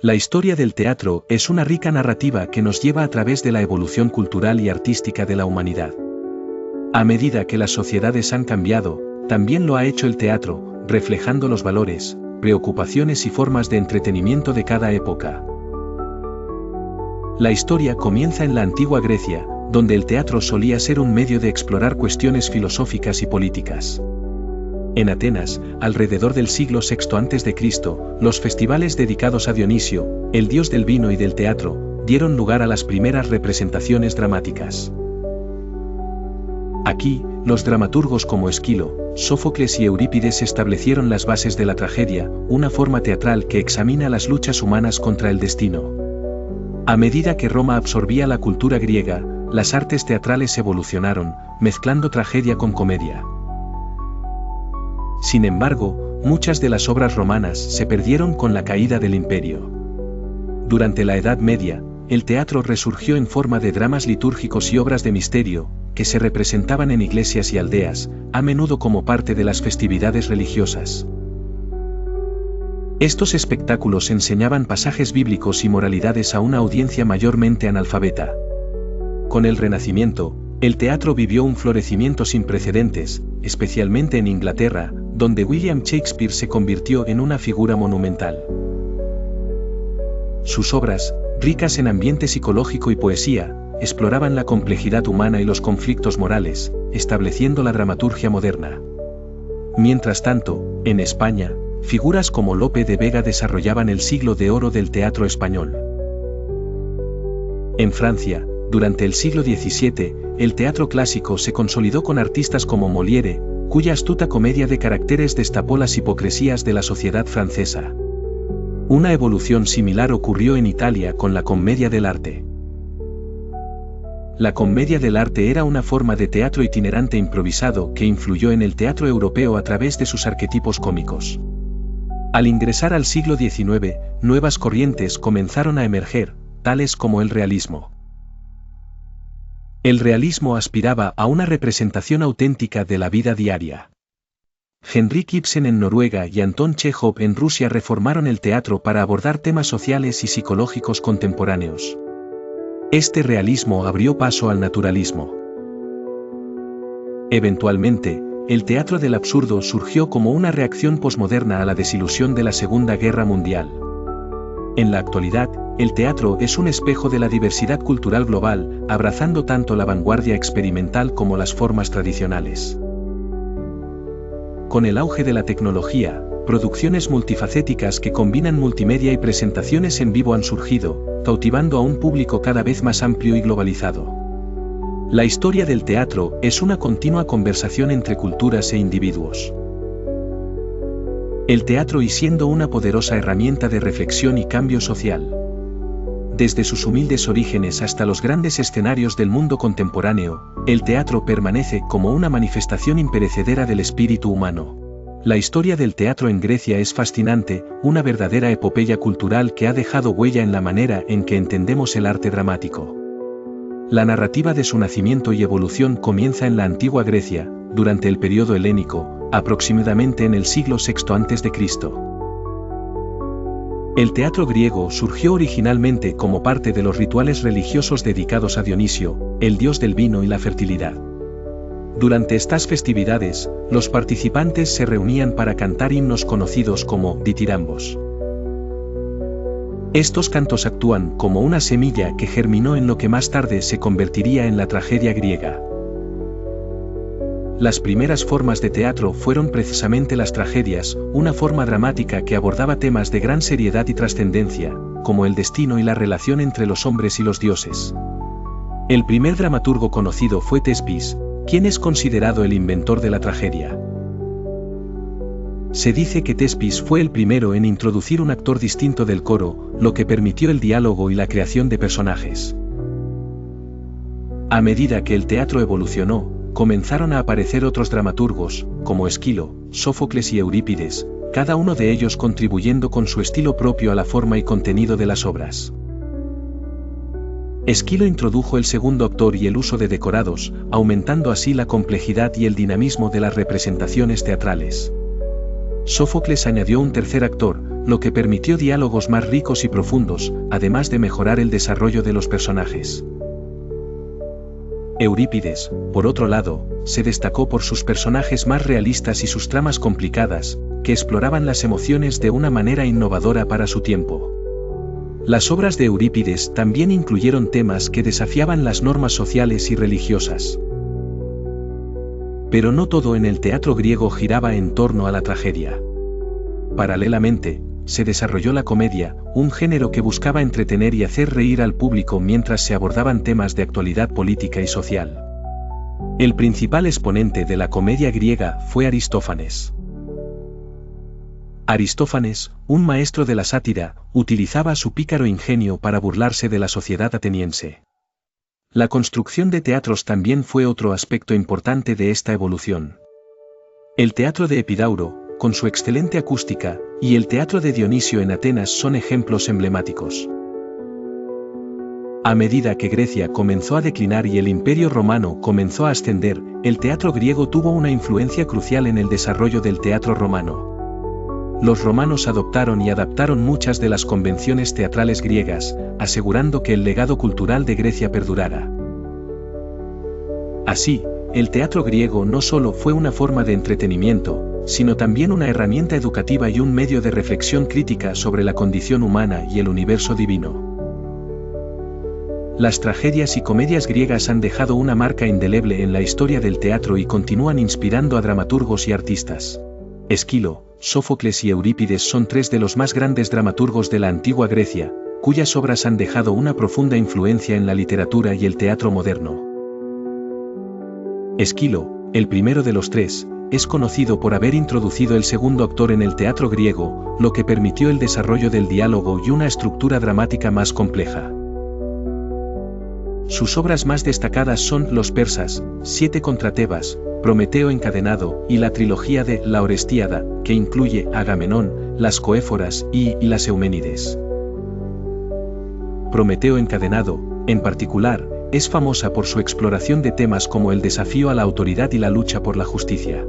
La historia del teatro es una rica narrativa que nos lleva a través de la evolución cultural y artística de la humanidad. A medida que las sociedades han cambiado, también lo ha hecho el teatro, reflejando los valores, preocupaciones y formas de entretenimiento de cada época. La historia comienza en la antigua Grecia, donde el teatro solía ser un medio de explorar cuestiones filosóficas y políticas. En Atenas, alrededor del siglo VI a.C., los festivales dedicados a Dionisio, el dios del vino y del teatro, dieron lugar a las primeras representaciones dramáticas. Aquí, los dramaturgos como Esquilo, Sófocles y Eurípides establecieron las bases de la tragedia, una forma teatral que examina las luchas humanas contra el destino. A medida que Roma absorbía la cultura griega, las artes teatrales evolucionaron, mezclando tragedia con comedia. Sin embargo, muchas de las obras romanas se perdieron con la caída del imperio. Durante la Edad Media, el teatro resurgió en forma de dramas litúrgicos y obras de misterio, que se representaban en iglesias y aldeas, a menudo como parte de las festividades religiosas. Estos espectáculos enseñaban pasajes bíblicos y moralidades a una audiencia mayormente analfabeta. Con el Renacimiento, el teatro vivió un florecimiento sin precedentes, especialmente en Inglaterra, donde William Shakespeare se convirtió en una figura monumental. Sus obras, ricas en ambiente psicológico y poesía, exploraban la complejidad humana y los conflictos morales, estableciendo la dramaturgia moderna. Mientras tanto, en España, figuras como Lope de Vega desarrollaban el siglo de oro del teatro español. En Francia, durante el siglo XVII, el teatro clásico se consolidó con artistas como Molière, cuya astuta comedia de caracteres destapó las hipocresías de la sociedad francesa. Una evolución similar ocurrió en Italia con la commedia dell'arte. La comedia dell'arte era una forma de teatro itinerante improvisado que influyó en el teatro europeo a través de sus arquetipos cómicos. Al ingresar al siglo XIX, nuevas corrientes comenzaron a emerger, tales como el realismo. El realismo aspiraba a una representación auténtica de la vida diaria. Henrik Ibsen en Noruega y Anton Chejov en Rusia reformaron el teatro para abordar temas sociales y psicológicos contemporáneos. Este realismo abrió paso al naturalismo. Eventualmente, el teatro del absurdo surgió como una reacción posmoderna a la desilusión de la Segunda Guerra Mundial. En la actualidad, el teatro es un espejo de la diversidad cultural global, abrazando tanto la vanguardia experimental como las formas tradicionales. Con el auge de la tecnología, producciones multifacéticas que combinan multimedia y presentaciones en vivo han surgido, cautivando a un público cada vez más amplio y globalizado. La historia del teatro es una continua conversación entre culturas e individuos. El teatro y siendo una poderosa herramienta de reflexión y cambio social. Desde sus humildes orígenes hasta los grandes escenarios del mundo contemporáneo, el teatro permanece como una manifestación imperecedera del espíritu humano. La historia del teatro en Grecia es fascinante, una verdadera epopeya cultural que ha dejado huella en la manera en que entendemos el arte dramático. La narrativa de su nacimiento y evolución comienza en la antigua Grecia, durante el periodo helénico, aproximadamente en el siglo VI a.C. El teatro griego surgió originalmente como parte de los rituales religiosos dedicados a Dionisio, el dios del vino y la fertilidad. Durante estas festividades, los participantes se reunían para cantar himnos conocidos como ditirambos. Estos cantos actúan como una semilla que germinó en lo que más tarde se convertiría en la tragedia griega. Las primeras formas de teatro fueron precisamente las tragedias, una forma dramática que abordaba temas de gran seriedad y trascendencia, como el destino y la relación entre los hombres y los dioses. El primer dramaturgo conocido fue Tespis, quien es considerado el inventor de la tragedia. Se dice que Tespis fue el primero en introducir un actor distinto del coro, lo que permitió el diálogo y la creación de personajes. A medida que el teatro evolucionó, comenzaron a aparecer otros dramaturgos, como Esquilo, Sófocles y Eurípides, cada uno de ellos contribuyendo con su estilo propio a la forma y contenido de las obras. Esquilo introdujo el segundo actor y el uso de decorados, aumentando así la complejidad y el dinamismo de las representaciones teatrales. Sófocles añadió un tercer actor, lo que permitió diálogos más ricos y profundos, además de mejorar el desarrollo de los personajes. Eurípides, por otro lado, se destacó por sus personajes más realistas y sus tramas complicadas, que exploraban las emociones de una manera innovadora para su tiempo. Las obras de Eurípides también incluyeron temas que desafiaban las normas sociales y religiosas. Pero no todo en el teatro griego giraba en torno a la tragedia. Paralelamente, se desarrolló la comedia, un género que buscaba entretener y hacer reír al público mientras se abordaban temas de actualidad política y social. El principal exponente de la comedia griega fue Aristófanes. Aristófanes, un maestro de la sátira, utilizaba su pícaro ingenio para burlarse de la sociedad ateniense. La construcción de teatros también fue otro aspecto importante de esta evolución. El teatro de Epidauro, con su excelente acústica, y el teatro de Dionisio en Atenas son ejemplos emblemáticos. A medida que Grecia comenzó a declinar y el Imperio Romano comenzó a ascender, el teatro griego tuvo una influencia crucial en el desarrollo del teatro romano. Los romanos adoptaron y adaptaron muchas de las convenciones teatrales griegas, asegurando que el legado cultural de Grecia perdurara. Así, el teatro griego no solo fue una forma de entretenimiento, sino también una herramienta educativa y un medio de reflexión crítica sobre la condición humana y el universo divino. Las tragedias y comedias griegas han dejado una marca indeleble en la historia del teatro y continúan inspirando a dramaturgos y artistas. Esquilo, Sófocles y Eurípides son tres de los más grandes dramaturgos de la antigua Grecia, cuyas obras han dejado una profunda influencia en la literatura y el teatro moderno. Esquilo, el primero de los tres, es conocido por haber introducido el segundo actor en el teatro griego, lo que permitió el desarrollo del diálogo y una estructura dramática más compleja. Sus obras más destacadas son Los persas, 7 contra Tebas, Prometeo encadenado, y la trilogía de La Orestiada, que incluye Agamenón, las Coéforas y las Euménides. Prometeo encadenado, en particular, es famosa por su exploración de temas como el desafío a la autoridad y la lucha por la justicia.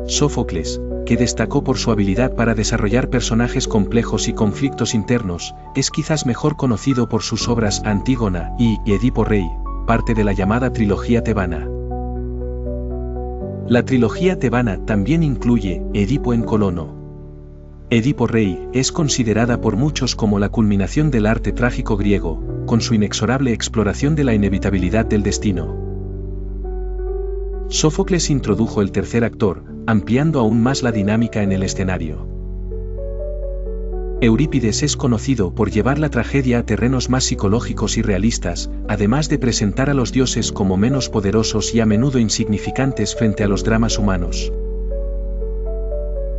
Sófocles, que destacó por su habilidad para desarrollar personajes complejos y conflictos internos, es quizás mejor conocido por sus obras Antígona y Edipo Rey, parte de la llamada trilogía tebana. La trilogía tebana también incluye Edipo en Colono. Edipo Rey es considerada por muchos como la culminación del arte trágico griego, con su inexorable exploración de la inevitabilidad del destino. Sófocles introdujo el tercer actor, ampliando aún más la dinámica en el escenario. Eurípides es conocido por llevar la tragedia a terrenos más psicológicos y realistas, además de presentar a los dioses como menos poderosos y a menudo insignificantes frente a los dramas humanos.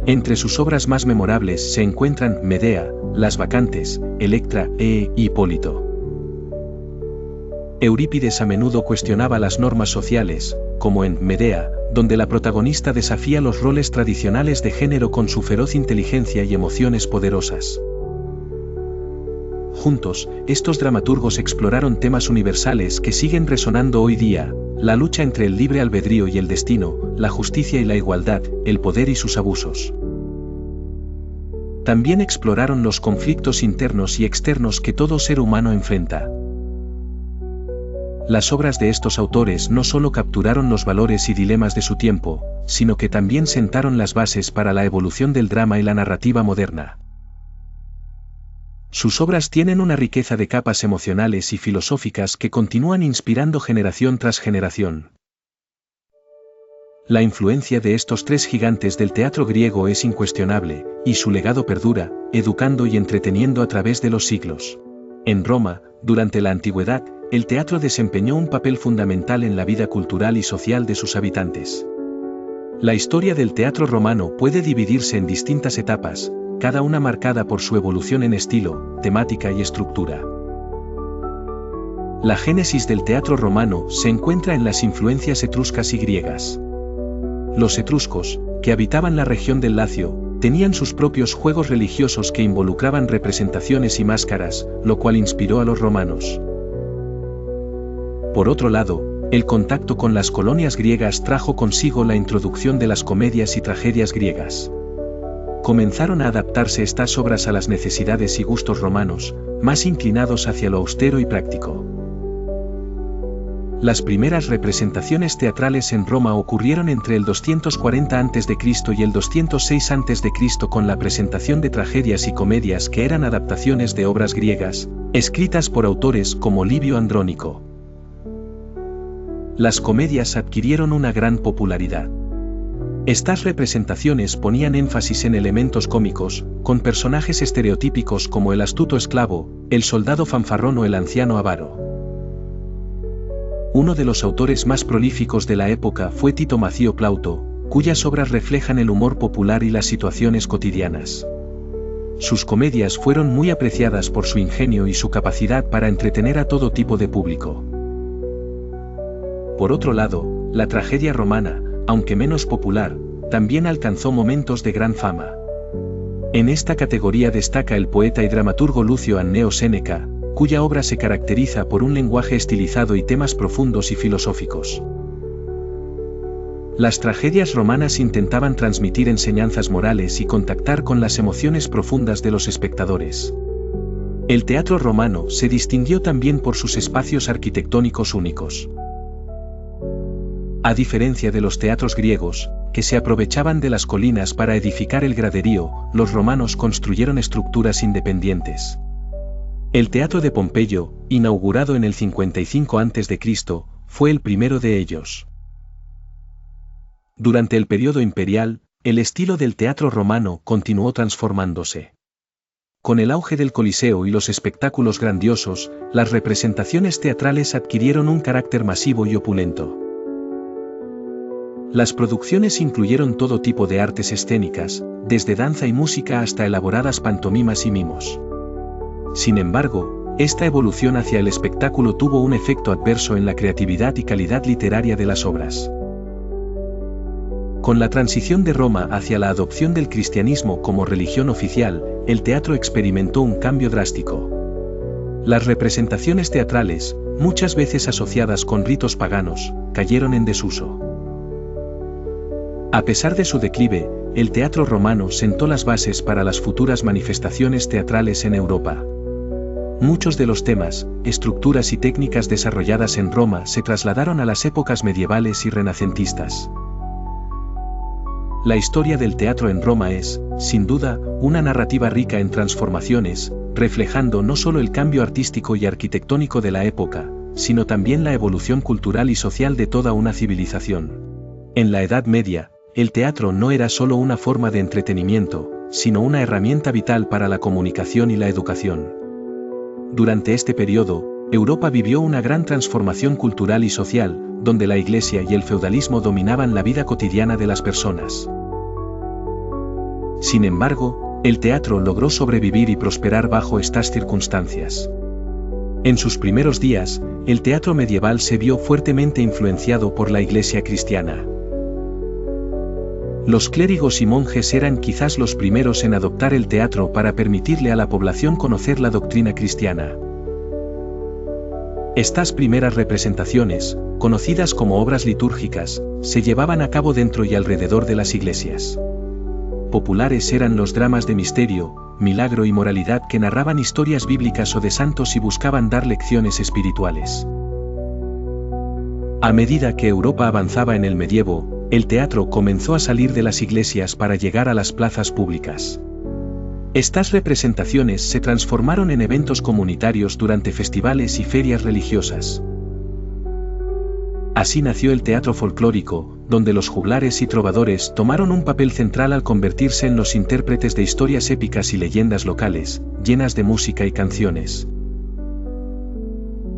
Entre sus obras más memorables se encuentran Medea, Las Bacantes, Electra e Hipólito. Eurípides a menudo cuestionaba las normas sociales, como en Medea, donde la protagonista desafía los roles tradicionales de género con su feroz inteligencia y emociones poderosas. Juntos, estos dramaturgos exploraron temas universales que siguen resonando hoy día: la lucha entre el libre albedrío y el destino, la justicia y la igualdad, el poder y sus abusos. También exploraron los conflictos internos y externos que todo ser humano enfrenta. Las obras de estos autores no solo capturaron los valores y dilemas de su tiempo, sino que también sentaron las bases para la evolución del drama y la narrativa moderna. Sus obras tienen una riqueza de capas emocionales y filosóficas que continúan inspirando generación tras generación. La influencia de estos tres gigantes del teatro griego es incuestionable, y su legado perdura, educando y entreteniendo a través de los siglos. En Roma, durante la antigüedad, el teatro desempeñó un papel fundamental en la vida cultural y social de sus habitantes. La historia del teatro romano puede dividirse en distintas etapas, cada una marcada por su evolución en estilo, temática y estructura. La génesis del teatro romano se encuentra en las influencias etruscas y griegas. Los etruscos, que habitaban la región del Lacio, tenían sus propios juegos religiosos que involucraban representaciones y máscaras, lo cual inspiró a los romanos. Por otro lado, el contacto con las colonias griegas trajo consigo la introducción de las comedias y tragedias griegas. comenzaron a adaptarse estas obras a las necesidades y gustos romanos, más inclinados hacia lo austero y práctico. Las primeras representaciones teatrales en Roma ocurrieron entre el 240 a.C. y el 206 a.C. con la presentación de tragedias y comedias que eran adaptaciones de obras griegas, escritas por autores como Livio Andrónico. Las comedias adquirieron una gran popularidad. Estas representaciones ponían énfasis en elementos cómicos, con personajes estereotípicos como el astuto esclavo, el soldado fanfarrón o el anciano avaro. Uno de los autores más prolíficos de la época fue Tito Macio Plauto, cuyas obras reflejan el humor popular y las situaciones cotidianas. Sus comedias fueron muy apreciadas por su ingenio y su capacidad para entretener a todo tipo de público. Por otro lado, la tragedia romana, aunque menos popular, también alcanzó momentos de gran fama. En esta categoría destaca el poeta y dramaturgo Lucio Anneo Séneca, cuya obra se caracteriza por un lenguaje estilizado y temas profundos y filosóficos. Las tragedias romanas intentaban transmitir enseñanzas morales y contactar con las emociones profundas de los espectadores. El teatro romano se distinguió también por sus espacios arquitectónicos únicos. A diferencia de los teatros griegos, que se aprovechaban de las colinas para edificar el graderío, los romanos construyeron estructuras independientes. El teatro de Pompeyo, inaugurado en el 55 a.C., fue el primero de ellos. Durante el período imperial, el estilo del teatro romano continuó transformándose. Con el auge del Coliseo y los espectáculos grandiosos, las representaciones teatrales adquirieron un carácter masivo y opulento. Las producciones incluyeron todo tipo de artes escénicas, desde danza y música hasta elaboradas pantomimas y mimos. Sin embargo, esta evolución hacia el espectáculo tuvo un efecto adverso en la creatividad y calidad literaria de las obras. Con la transición de Roma hacia la adopción del cristianismo como religión oficial, el teatro experimentó un cambio drástico. Las representaciones teatrales, muchas veces asociadas con ritos paganos, cayeron en desuso. A pesar de su declive, el teatro romano sentó las bases para las futuras manifestaciones teatrales en Europa. Muchos de los temas, estructuras y técnicas desarrolladas en Roma se trasladaron a las épocas medievales y renacentistas. La historia del teatro en Roma es, sin duda, una narrativa rica en transformaciones, reflejando no solo el cambio artístico y arquitectónico de la época, sino también la evolución cultural y social de toda una civilización. En la Edad Media, el teatro no era solo una forma de entretenimiento, sino una herramienta vital para la comunicación y la educación. Durante este periodo, Europa vivió una gran transformación cultural y social, donde la Iglesia y el feudalismo dominaban la vida cotidiana de las personas. Sin embargo, el teatro logró sobrevivir y prosperar bajo estas circunstancias. En sus primeros días, el teatro medieval se vio fuertemente influenciado por la Iglesia cristiana. Los clérigos y monjes eran quizás los primeros en adoptar el teatro para permitirle a la población conocer la doctrina cristiana. Estas primeras representaciones, conocidas como obras litúrgicas, se llevaban a cabo dentro y alrededor de las iglesias. Populares eran los dramas de misterio, milagro y moralidad que narraban historias bíblicas o de santos y buscaban dar lecciones espirituales. A medida que Europa avanzaba en el medievo, el teatro comenzó a salir de las iglesias para llegar a las plazas públicas. Estas representaciones se transformaron en eventos comunitarios durante festivales y ferias religiosas. Así nació el teatro folclórico, donde los juglares y trovadores tomaron un papel central al convertirse en los intérpretes de historias épicas y leyendas locales, llenas de música y canciones.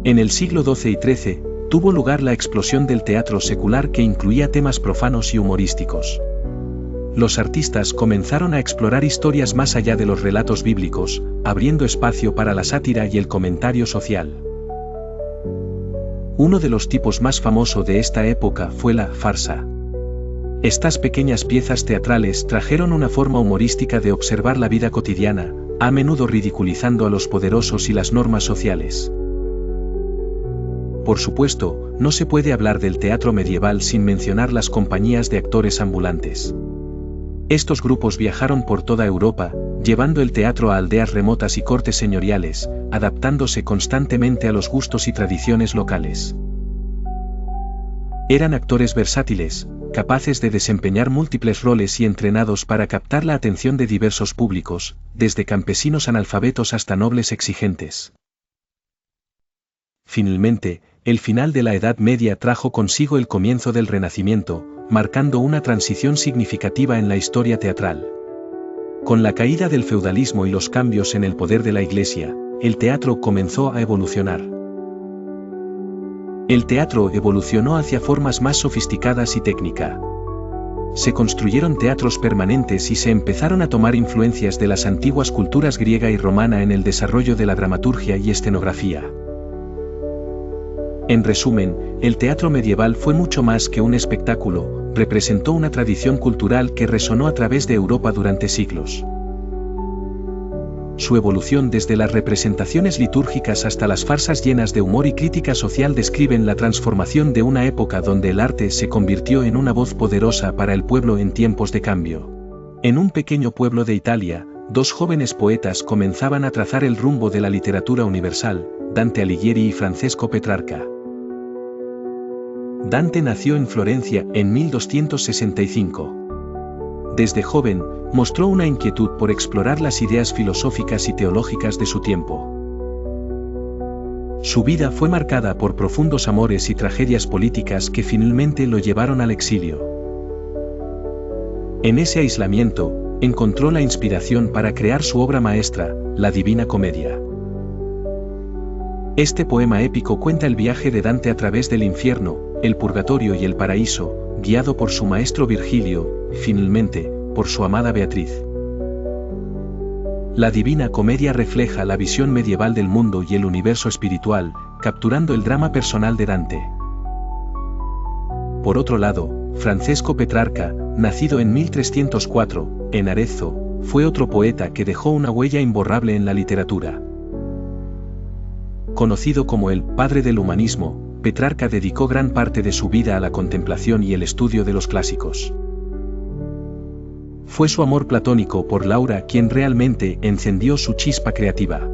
En el siglo XII y XIII, tuvo lugar la explosión del teatro secular que incluía temas profanos y humorísticos. Los artistas comenzaron a explorar historias más allá de los relatos bíblicos, abriendo espacio para la sátira y el comentario social. Uno de los tipos más famosos de esta época fue la farsa. Estas pequeñas piezas teatrales trajeron una forma humorística de observar la vida cotidiana, a menudo ridiculizando a los poderosos y las normas sociales. Por supuesto, no se puede hablar del teatro medieval sin mencionar las compañías de actores ambulantes. Estos grupos viajaron por toda Europa, llevando el teatro a aldeas remotas y cortes señoriales, adaptándose constantemente a los gustos y tradiciones locales. Eran actores versátiles, capaces de desempeñar múltiples roles y entrenados para captar la atención de diversos públicos, desde campesinos analfabetos hasta nobles exigentes. Finalmente, el final de la Edad Media trajo consigo el comienzo del Renacimiento, marcando una transición significativa en la historia teatral. Con la caída del feudalismo y los cambios en el poder de la Iglesia, el teatro comenzó a evolucionar. El teatro evolucionó hacia formas más sofisticadas y técnica. Se construyeron teatros permanentes y se empezaron a tomar influencias de las antiguas culturas griega y romana en el desarrollo de la dramaturgia y escenografía. En resumen, el teatro medieval fue mucho más que un espectáculo, representó una tradición cultural que resonó a través de Europa durante siglos. Su evolución desde las representaciones litúrgicas hasta las farsas llenas de humor y crítica social describen la transformación de una época donde el arte se convirtió en una voz poderosa para el pueblo en tiempos de cambio. En un pequeño pueblo de Italia, dos jóvenes poetas comenzaban a trazar el rumbo de la literatura universal, Dante Alighieri y Francesco Petrarca. Dante nació en Florencia en 1265. Desde joven, mostró una inquietud por explorar las ideas filosóficas y teológicas de su tiempo. Su vida fue marcada por profundos amores y tragedias políticas que finalmente lo llevaron al exilio. En ese aislamiento, encontró la inspiración para crear su obra maestra, la Divina Comedia. Este poema épico cuenta el viaje de Dante a través del infierno, el purgatorio y el paraíso, guiado por su maestro Virgilio, y finalmente, por su amada Beatriz. La Divina Comedia refleja la visión medieval del mundo y el universo espiritual, capturando el drama personal de Dante. Por otro lado, Francesco Petrarca, nacido en 1304, en Arezzo, fue otro poeta que dejó una huella imborrable en la literatura. Conocido como el padre del humanismo, Petrarca dedicó gran parte de su vida a la contemplación y el estudio de los clásicos. Fue su amor platónico por Laura quien realmente encendió su chispa creativa.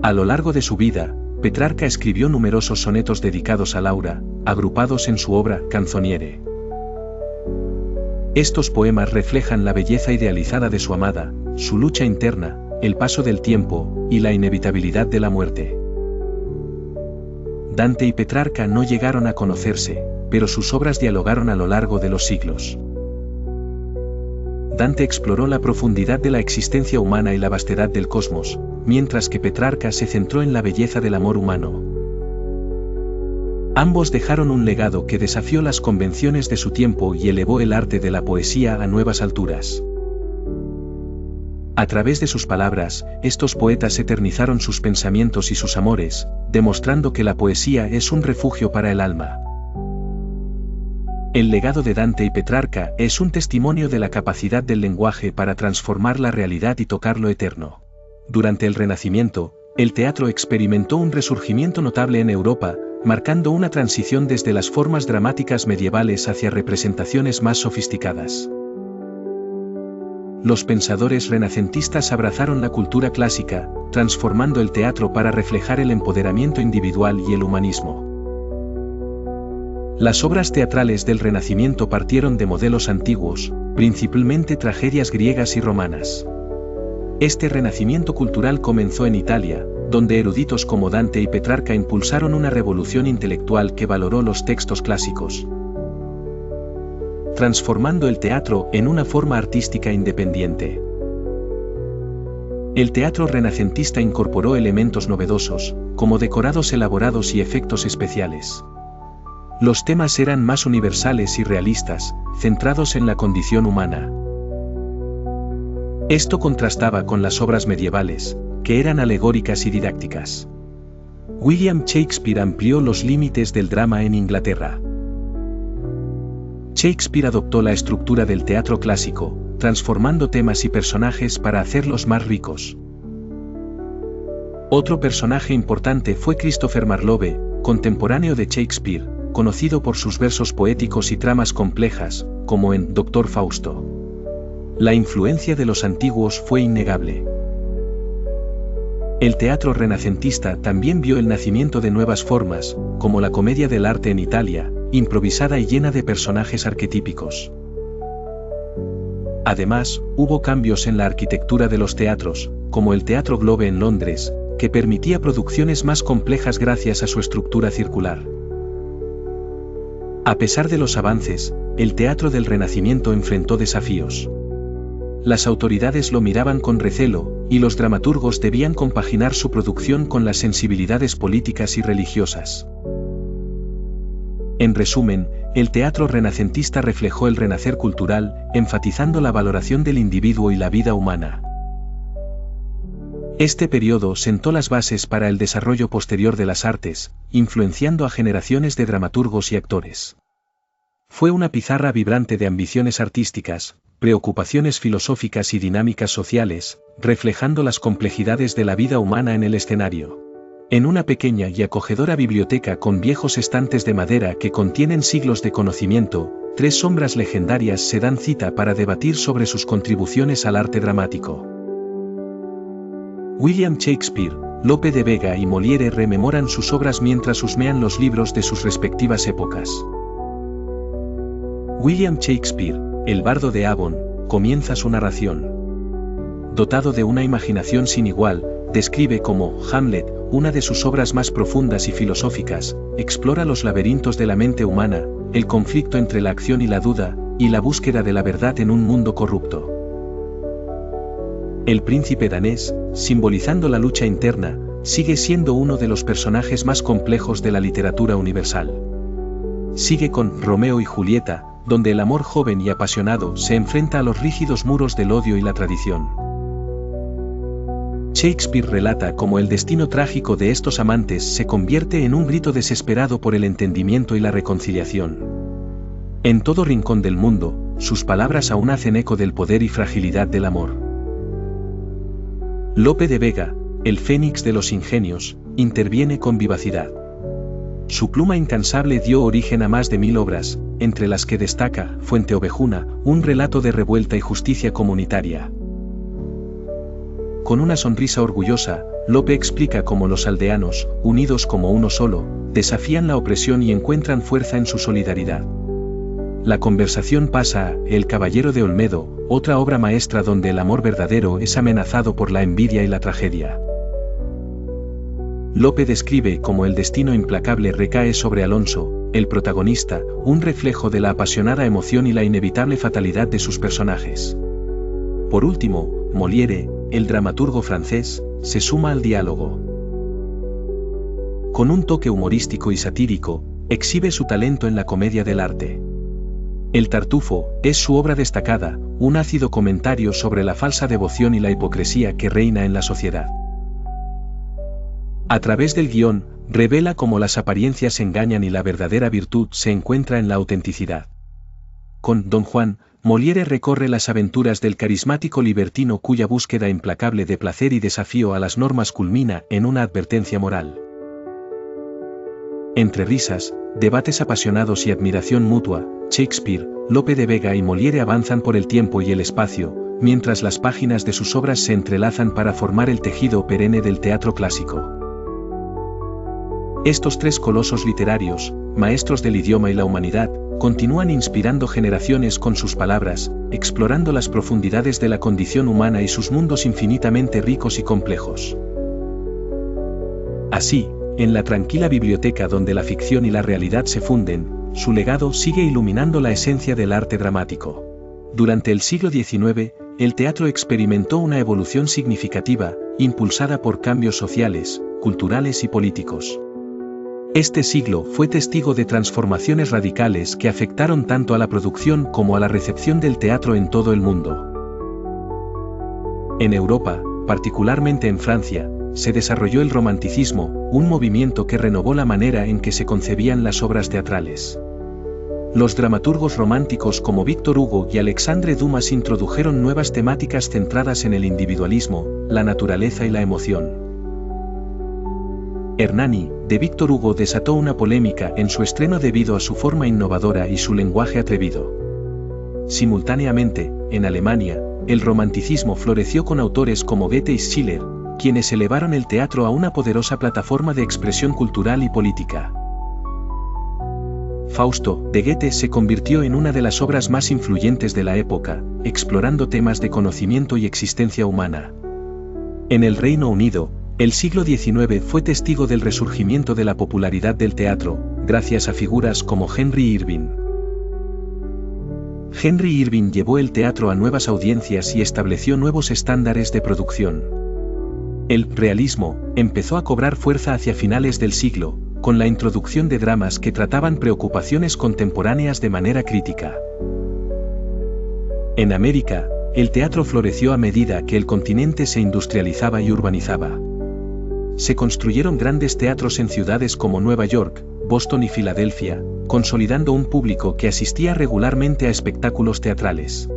A lo largo de su vida, Petrarca escribió numerosos sonetos dedicados a Laura, agrupados en su obra Canzoniere. Estos poemas reflejan la belleza idealizada de su amada, su lucha interna, el paso del tiempo, y la inevitabilidad de la muerte. Dante y Petrarca no llegaron a conocerse, pero sus obras dialogaron a lo largo de los siglos. Dante exploró la profundidad de la existencia humana y la vastedad del cosmos, mientras que Petrarca se centró en la belleza del amor humano. Ambos dejaron un legado que desafió las convenciones de su tiempo y elevó el arte de la poesía a nuevas alturas. A través de sus palabras, estos poetas eternizaron sus pensamientos y sus amores, demostrando que la poesía es un refugio para el alma. El legado de Dante y Petrarca es un testimonio de la capacidad del lenguaje para transformar la realidad y tocar lo eterno. Durante el Renacimiento, el teatro experimentó un resurgimiento notable en Europa, marcando una transición desde las formas dramáticas medievales hacia representaciones más sofisticadas. Los pensadores renacentistas abrazaron la cultura clásica, transformando el teatro para reflejar el empoderamiento individual y el humanismo. Las obras teatrales del Renacimiento partieron de modelos antiguos, principalmente tragedias griegas y romanas. Este renacimiento cultural comenzó en Italia, donde eruditos como Dante y Petrarca impulsaron una revolución intelectual que valoró los textos clásicos, transformando el teatro en una forma artística independiente. El teatro renacentista incorporó elementos novedosos, como decorados elaborados y efectos especiales. Los temas eran más universales y realistas, centrados en la condición humana. Esto contrastaba con las obras medievales, que eran alegóricas y didácticas. William Shakespeare amplió los límites del drama en Inglaterra. Shakespeare adoptó la estructura del teatro clásico, transformando temas y personajes para hacerlos más ricos. Otro personaje importante fue Christopher Marlowe, contemporáneo de Shakespeare, conocido por sus versos poéticos y tramas complejas, como en Doctor Fausto. La influencia de los antiguos fue innegable. El teatro renacentista también vio el nacimiento de nuevas formas, como la comedia del arte en Italia, improvisada y llena de personajes arquetípicos. Además, hubo cambios en la arquitectura de los teatros, como el Teatro Globe en Londres, que permitía producciones más complejas gracias a su estructura circular. A pesar de los avances, el teatro del Renacimiento enfrentó desafíos. Las autoridades lo miraban con recelo, y los dramaturgos debían compaginar su producción con las sensibilidades políticas y religiosas. En resumen, el teatro renacentista reflejó el renacer cultural, enfatizando la valoración del individuo y la vida humana. Este periodo sentó las bases para el desarrollo posterior de las artes, influenciando a generaciones de dramaturgos y actores. Fue una pizarra vibrante de ambiciones artísticas, preocupaciones filosóficas y dinámicas sociales, reflejando las complejidades de la vida humana en el escenario. En una pequeña y acogedora biblioteca con viejos estantes de madera que contienen siglos de conocimiento, 3 sombras legendarias se dan cita para debatir sobre sus contribuciones al arte dramático. William Shakespeare, Lope de Vega y Molière rememoran sus obras mientras husmean los libros de sus respectivas épocas. William Shakespeare, el bardo de Avon, comienza su narración. Dotado de una imaginación sin igual, describe cómo Hamlet, una de sus obras más profundas y filosóficas, explora los laberintos de la mente humana, el conflicto entre la acción y la duda, y la búsqueda de la verdad en un mundo corrupto. El príncipe danés, simbolizando la lucha interna, sigue siendo uno de los personajes más complejos de la literatura universal. Sigue con Romeo y Julieta, donde el amor joven y apasionado se enfrenta a los rígidos muros del odio y la tradición. Shakespeare relata cómo el destino trágico de estos amantes se convierte en un grito desesperado por el entendimiento y la reconciliación. En todo rincón del mundo, sus palabras aún hacen eco del poder y fragilidad del amor. Lope de Vega, el fénix de los ingenios, interviene con vivacidad. Su pluma incansable dio origen a más de 1000 obras, entre las que destaca Fuente Ovejuna, un relato de revuelta y justicia comunitaria. Con una sonrisa orgullosa, Lope explica cómo los aldeanos, unidos como uno solo, desafían la opresión y encuentran fuerza en su solidaridad. La conversación pasa a El Caballero de Olmedo, otra obra maestra donde el amor verdadero es amenazado por la envidia y la tragedia. Lope describe cómo el destino implacable recae sobre Alonso, el protagonista, un reflejo de la apasionada emoción y la inevitable fatalidad de sus personajes. Por último, Molière, el dramaturgo francés, se suma al diálogo. Con un toque humorístico y satírico, exhibe su talento en la comedia del arte. El Tartufo es su obra destacada, un ácido comentario sobre la falsa devoción y la hipocresía que reina en la sociedad. A través del guión, revela cómo las apariencias engañan y la verdadera virtud se encuentra en la autenticidad. Con Don Juan, Molière recorre las aventuras del carismático libertino cuya búsqueda implacable de placer y desafío a las normas culmina en una advertencia moral. Entre risas, debates apasionados y admiración mutua, Shakespeare, Lope de Vega y Molière avanzan por el tiempo y el espacio, mientras las páginas de sus obras se entrelazan para formar el tejido perenne del teatro clásico. Estos 3 colosos literarios, maestros del idioma y la humanidad, continúan inspirando generaciones con sus palabras, explorando las profundidades de la condición humana y sus mundos infinitamente ricos y complejos. Así, en la tranquila biblioteca donde la ficción y la realidad se funden, su legado sigue iluminando la esencia del arte dramático. Durante el siglo XIX, el teatro experimentó una evolución significativa, impulsada por cambios sociales, culturales y políticos. Este siglo fue testigo de transformaciones radicales que afectaron tanto a la producción como a la recepción del teatro en todo el mundo. En Europa, particularmente en Francia, se desarrolló el romanticismo, un movimiento que renovó la manera en que se concebían las obras teatrales. Los dramaturgos románticos como Victor Hugo y Alexandre Dumas introdujeron nuevas temáticas centradas en el individualismo, la naturaleza y la emoción. Hernani, de Victor Hugo desató una polémica en su estreno debido a su forma innovadora y su lenguaje atrevido. Simultáneamente, en Alemania, el romanticismo floreció con autores como Goethe y Schiller, quienes elevaron el teatro a una poderosa plataforma de expresión cultural y política. Fausto, de Goethe, se convirtió en una de las obras más influyentes de la época, explorando temas de conocimiento y existencia humana. En el Reino Unido, el siglo XIX fue testigo del resurgimiento de la popularidad del teatro, gracias a figuras como Henry Irving. Henry Irving llevó el teatro a nuevas audiencias y estableció nuevos estándares de producción. El realismo empezó a cobrar fuerza hacia finales del siglo, con la introducción de dramas que trataban preocupaciones contemporáneas de manera crítica. En América, el teatro floreció a medida que el continente se industrializaba y urbanizaba. Se construyeron grandes teatros en ciudades como Nueva York, Boston y Filadelfia, consolidando un público que asistía regularmente a espectáculos teatrales.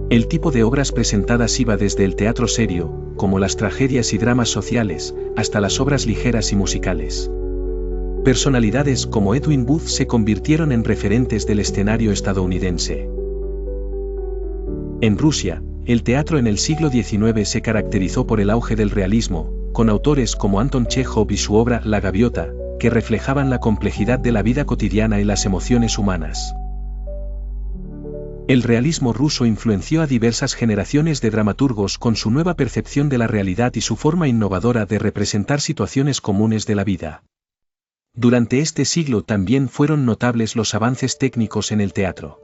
El tipo de obras presentadas iba desde el teatro serio, como las tragedias y dramas sociales, hasta las obras ligeras y musicales. Personalidades como Edwin Booth se convirtieron en referentes del escenario estadounidense. En Rusia, el teatro en el siglo XIX se caracterizó por el auge del realismo, con autores como Anton Chejov y su obra La Gaviota, que reflejaban la complejidad de la vida cotidiana y las emociones humanas. El realismo ruso influenció a diversas generaciones de dramaturgos con su nueva percepción de la realidad y su forma innovadora de representar situaciones comunes de la vida. Durante este siglo también fueron notables los avances técnicos en el teatro.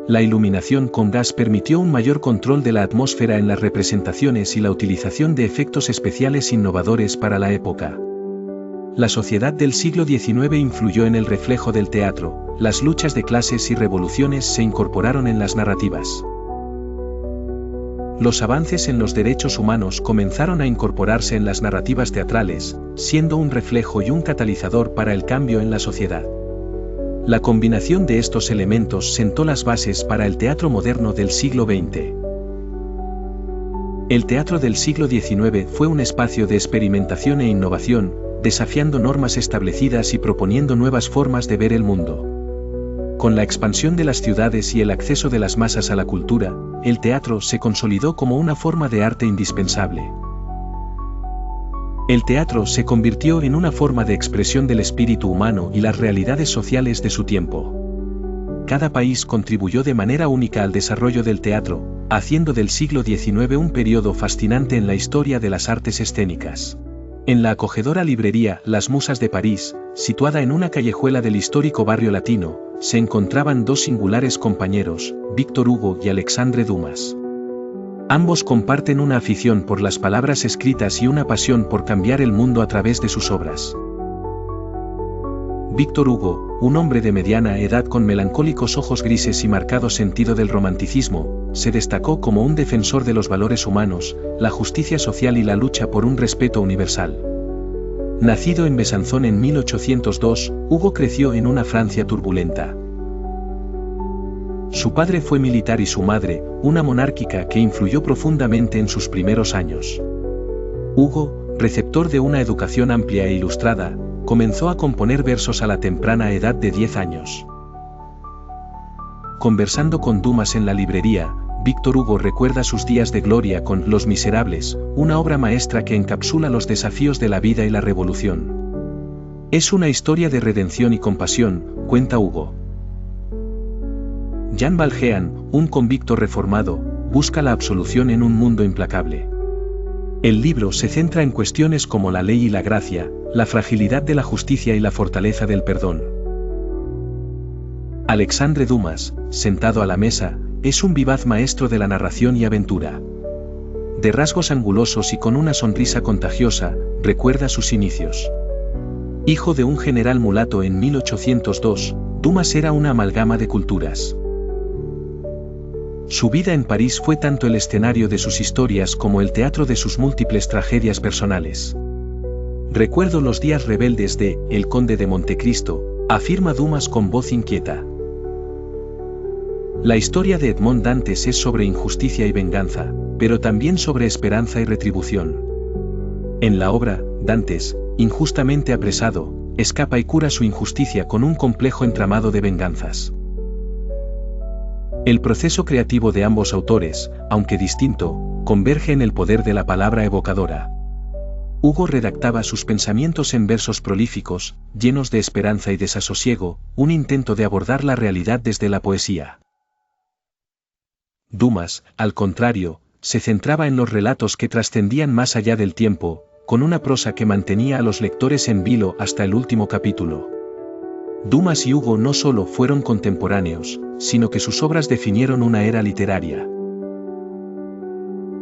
La iluminación con gas permitió un mayor control de la atmósfera en las representaciones y la utilización de efectos especiales innovadores para la época. La sociedad del siglo XIX influyó en el reflejo del teatro, las luchas de clases y revoluciones se incorporaron en las narrativas. Los avances en los derechos humanos comenzaron a incorporarse en las narrativas teatrales, siendo un reflejo y un catalizador para el cambio en la sociedad. La combinación de estos elementos sentó las bases para el teatro moderno del siglo XX. El teatro del siglo XIX fue un espacio de experimentación e innovación, desafiando normas establecidas y proponiendo nuevas formas de ver el mundo. Con la expansión de las ciudades y el acceso de las masas a la cultura, el teatro se consolidó como una forma de arte indispensable. El teatro se convirtió en una forma de expresión del espíritu humano y las realidades sociales de su tiempo. Cada país contribuyó de manera única al desarrollo del teatro, haciendo del siglo XIX un periodo fascinante en la historia de las artes escénicas. En la acogedora librería Las Musas de París, situada en una callejuela del histórico barrio latino, se encontraban dos singulares compañeros, Víctor Hugo y Alexandre Dumas. Ambos comparten una afición por las palabras escritas y una pasión por cambiar el mundo a través de sus obras. Víctor Hugo, un hombre de mediana edad con melancólicos ojos grises y marcado sentido del romanticismo, se destacó como un defensor de los valores humanos, la justicia social y la lucha por un respeto universal. Nacido en Besanzón en 1802, Hugo creció en una Francia turbulenta. Su padre fue militar y su madre, una monárquica que influyó profundamente en sus primeros años. Hugo, receptor de una educación amplia e ilustrada, comenzó a componer versos a la temprana edad de 10 años. Conversando con Dumas en la librería, Víctor Hugo recuerda sus días de gloria con Los Miserables, una obra maestra que encapsula los desafíos de la vida y la revolución. Es una historia de redención y compasión, cuenta Hugo. Jean Valjean, un convicto reformado, busca la absolución en un mundo implacable. El libro se centra en cuestiones como la ley y la gracia, la fragilidad de la justicia y la fortaleza del perdón. Alexandre Dumas, sentado a la mesa, es un vivaz maestro de la narración y aventura. De rasgos angulosos y con una sonrisa contagiosa, recuerda sus inicios. Hijo de un general mulato en 1802, Dumas era una amalgama de culturas. Su vida en París fue tanto el escenario de sus historias como el teatro de sus múltiples tragedias personales. Recuerdo los días rebeldes de El Conde de Montecristo, afirma Dumas con voz inquieta. La historia de Edmond Dantes es sobre injusticia y venganza, pero también sobre esperanza y retribución. En la obra, Dantes, injustamente apresado, escapa y cura su injusticia con un complejo entramado de venganzas. El proceso creativo de ambos autores, aunque distinto, converge en el poder de la palabra evocadora. Hugo redactaba sus pensamientos en versos prolíficos, llenos de esperanza y desasosiego, un intento de abordar la realidad desde la poesía. Dumas, al contrario, se centraba en los relatos que trascendían más allá del tiempo, con una prosa que mantenía a los lectores en vilo hasta el último capítulo. Dumas y Hugo no solo fueron contemporáneos, sino que sus obras definieron una era literaria.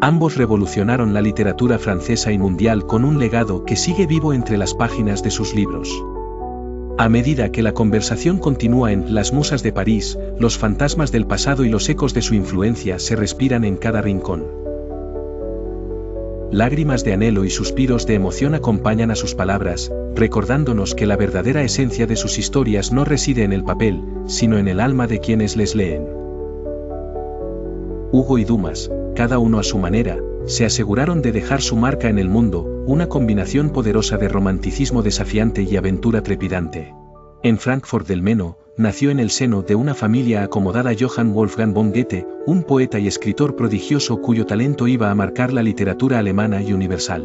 Ambos revolucionaron la literatura francesa y mundial con un legado que sigue vivo entre las páginas de sus libros. A medida que la conversación continúa en Las Musas de París, los fantasmas del pasado y los ecos de su influencia se respiran en cada rincón. Lágrimas de anhelo y suspiros de emoción acompañan a sus palabras, recordándonos que la verdadera esencia de sus historias no reside en el papel, sino en el alma de quienes les leen. Hugo y Dumas, cada uno a su manera, se aseguraron de dejar su marca en el mundo, una combinación poderosa de romanticismo desafiante y aventura trepidante. En Frankfurt del Meno, nació en el seno de una familia acomodada Johann Wolfgang von Goethe, un poeta y escritor prodigioso cuyo talento iba a marcar la literatura alemana y universal.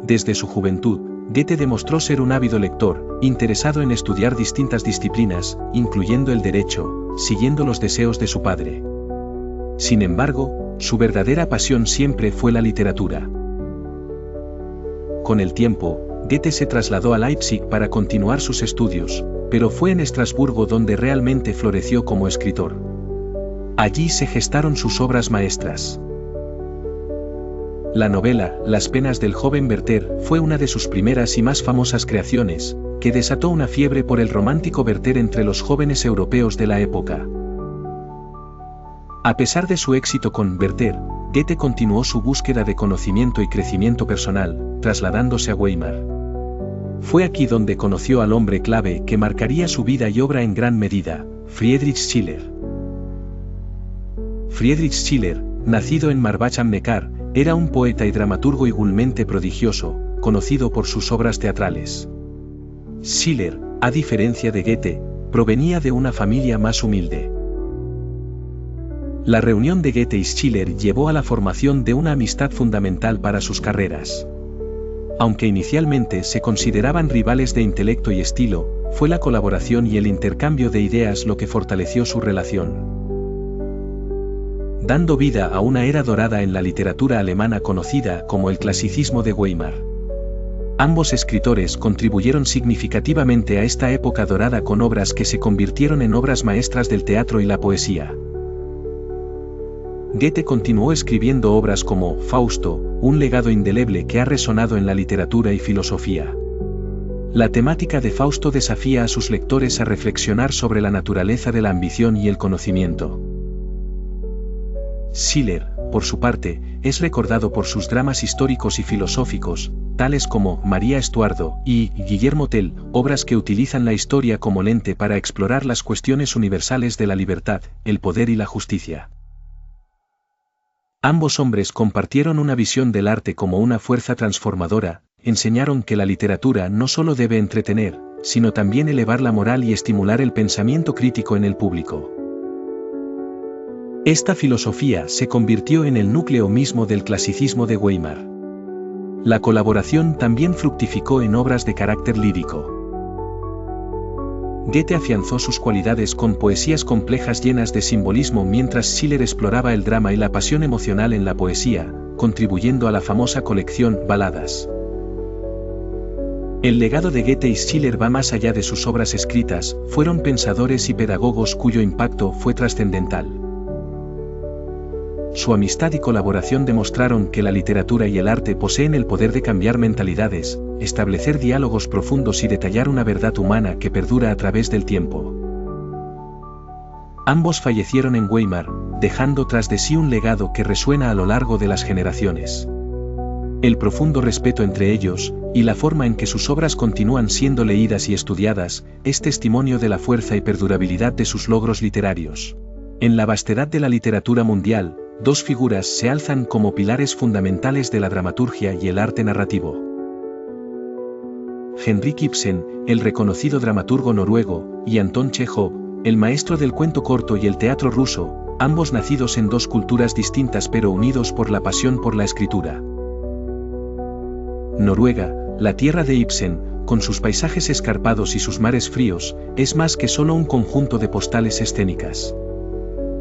Desde su juventud, Goethe demostró ser un ávido lector, interesado en estudiar distintas disciplinas, incluyendo el derecho, siguiendo los deseos de su padre. Sin embargo, su verdadera pasión siempre fue la literatura. Con el tiempo, Goethe se trasladó a Leipzig para continuar sus estudios, pero fue en Estrasburgo donde realmente floreció como escritor. Allí se gestaron sus obras maestras. La novela, Las penas del joven Werther, fue una de sus primeras y más famosas creaciones, que desató una fiebre por el romántico Werther entre los jóvenes europeos de la época. A pesar de su éxito con Werther, Goethe continuó su búsqueda de conocimiento y crecimiento personal, trasladándose a Weimar. Fue aquí donde conoció al hombre clave que marcaría su vida y obra en gran medida, Friedrich Schiller. Friedrich Schiller, nacido en Marbach am Neckar, era un poeta y dramaturgo igualmente prodigioso, conocido por sus obras teatrales. Schiller, a diferencia de Goethe, provenía de una familia más humilde. La reunión de Goethe y Schiller llevó a la formación de una amistad fundamental para sus carreras. Aunque inicialmente se consideraban rivales de intelecto y estilo, fue la colaboración y el intercambio de ideas lo que fortaleció su relación, dando vida a una era dorada en la literatura alemana conocida como el clasicismo de Weimar. Ambos escritores contribuyeron significativamente a esta época dorada con obras que se convirtieron en obras maestras del teatro y la poesía. Goethe continuó escribiendo obras como Fausto, un legado indeleble que ha resonado en la literatura y filosofía. La temática de Fausto desafía a sus lectores a reflexionar sobre la naturaleza de la ambición y el conocimiento. Schiller, por su parte, es recordado por sus dramas históricos y filosóficos, tales como María Estuardo y Guillermo Tell, obras que utilizan la historia como lente para explorar las cuestiones universales de la libertad, el poder y la justicia. Ambos hombres compartieron una visión del arte como una fuerza transformadora, enseñaron que la literatura no solo debe entretener, sino también elevar la moral y estimular el pensamiento crítico en el público. Esta filosofía se convirtió en el núcleo mismo del clasicismo de Weimar. La colaboración también fructificó en obras de carácter lírico. Goethe afianzó sus cualidades con poesías complejas llenas de simbolismo mientras Schiller exploraba el drama y la pasión emocional en la poesía, contribuyendo a la famosa colección Baladas. El legado de Goethe y Schiller va más allá de sus obras escritas, fueron pensadores y pedagogos cuyo impacto fue trascendental. Su amistad y colaboración demostraron que la literatura y el arte poseen el poder de cambiar mentalidades, establecer diálogos profundos y detallar una verdad humana que perdura a través del tiempo. Ambos fallecieron en Weimar, dejando tras de sí un legado que resuena a lo largo de las generaciones. El profundo respeto entre ellos, y la forma en que sus obras continúan siendo leídas y estudiadas, es testimonio de la fuerza y perdurabilidad de sus logros literarios. En la vastedad de la literatura mundial, dos figuras se alzan como pilares fundamentales de la dramaturgia y el arte narrativo. Henrik Ibsen, el reconocido dramaturgo noruego, y Anton Chekhov, el maestro del cuento corto y el teatro ruso, ambos nacidos en dos culturas distintas pero unidos por la pasión por la escritura. Noruega, la tierra de Ibsen, con sus paisajes escarpados y sus mares fríos, es más que solo un conjunto de postales escénicas.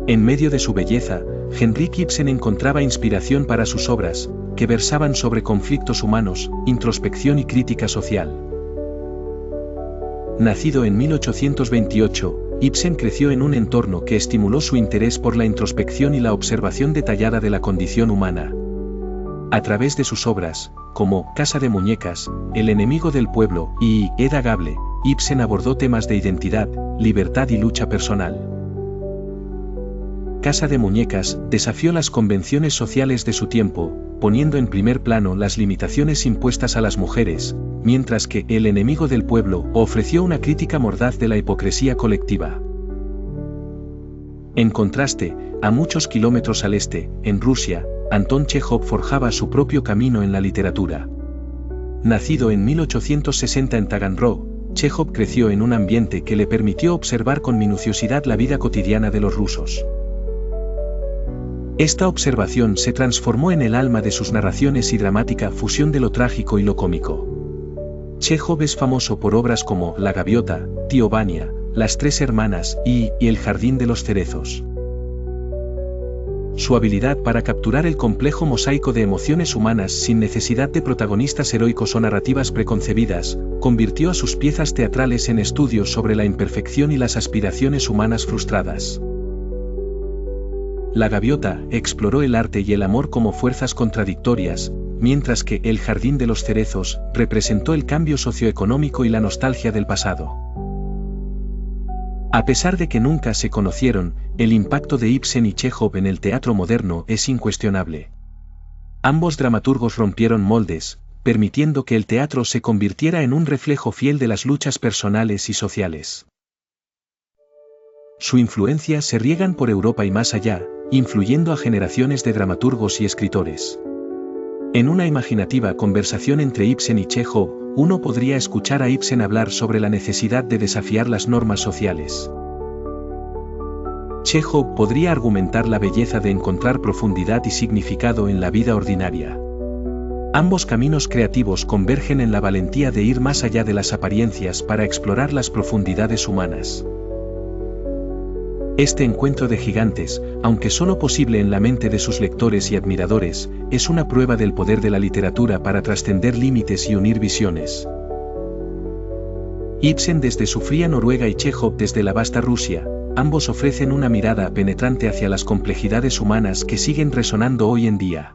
En medio de su belleza, Henrik Ibsen encontraba inspiración para sus obras, que versaban sobre conflictos humanos, introspección y crítica social. Nacido en 1828, Ibsen creció en un entorno que estimuló su interés por la introspección y la observación detallada de la condición humana. A través de sus obras, como Casa de Muñecas, El enemigo del pueblo y Edda Gable, Ibsen abordó temas de identidad, libertad y lucha personal. Casa de Muñecas desafió las convenciones sociales de su tiempo, poniendo en primer plano las limitaciones impuestas a las mujeres, mientras que El enemigo del pueblo ofreció una crítica mordaz de la hipocresía colectiva. En contraste, a muchos kilómetros al este, en Rusia, Anton Chejov forjaba su propio camino en la literatura. Nacido en 1860 en Taganrog, Chejov creció en un ambiente que le permitió observar con minuciosidad la vida cotidiana de los rusos. Esta observación se transformó en el alma de sus narraciones y dramática fusión de lo trágico y lo cómico. Chejov es famoso por obras como La gaviota, Tío Vania, Las tres hermanas y El jardín de los cerezos. Su habilidad para capturar el complejo mosaico de emociones humanas sin necesidad de protagonistas heroicos o narrativas preconcebidas, convirtió a sus piezas teatrales en estudios sobre la imperfección y las aspiraciones humanas frustradas. La gaviota exploró el arte y el amor como fuerzas contradictorias, mientras que El jardín de los cerezos representó el cambio socioeconómico y la nostalgia del pasado. A pesar de que nunca se conocieron, el impacto de Ibsen y Chejov en el teatro moderno es incuestionable. Ambos dramaturgos rompieron moldes, permitiendo que el teatro se convirtiera en un reflejo fiel de las luchas personales y sociales. Su influencia se riegan por Europa y más allá, influyendo a generaciones de dramaturgos y escritores. En una imaginativa conversación entre Ibsen y Chejov, uno podría escuchar a Ibsen hablar sobre la necesidad de desafiar las normas sociales. Chejov podría argumentar la belleza de encontrar profundidad y significado en la vida ordinaria. Ambos caminos creativos convergen en la valentía de ir más allá de las apariencias para explorar las profundidades humanas. Este encuentro de gigantes, aunque solo posible en la mente de sus lectores y admiradores, es una prueba del poder de la literatura para trascender límites y unir visiones. Ibsen desde su fría Noruega y Chejov desde la vasta Rusia, ambos ofrecen una mirada penetrante hacia las complejidades humanas que siguen resonando hoy en día.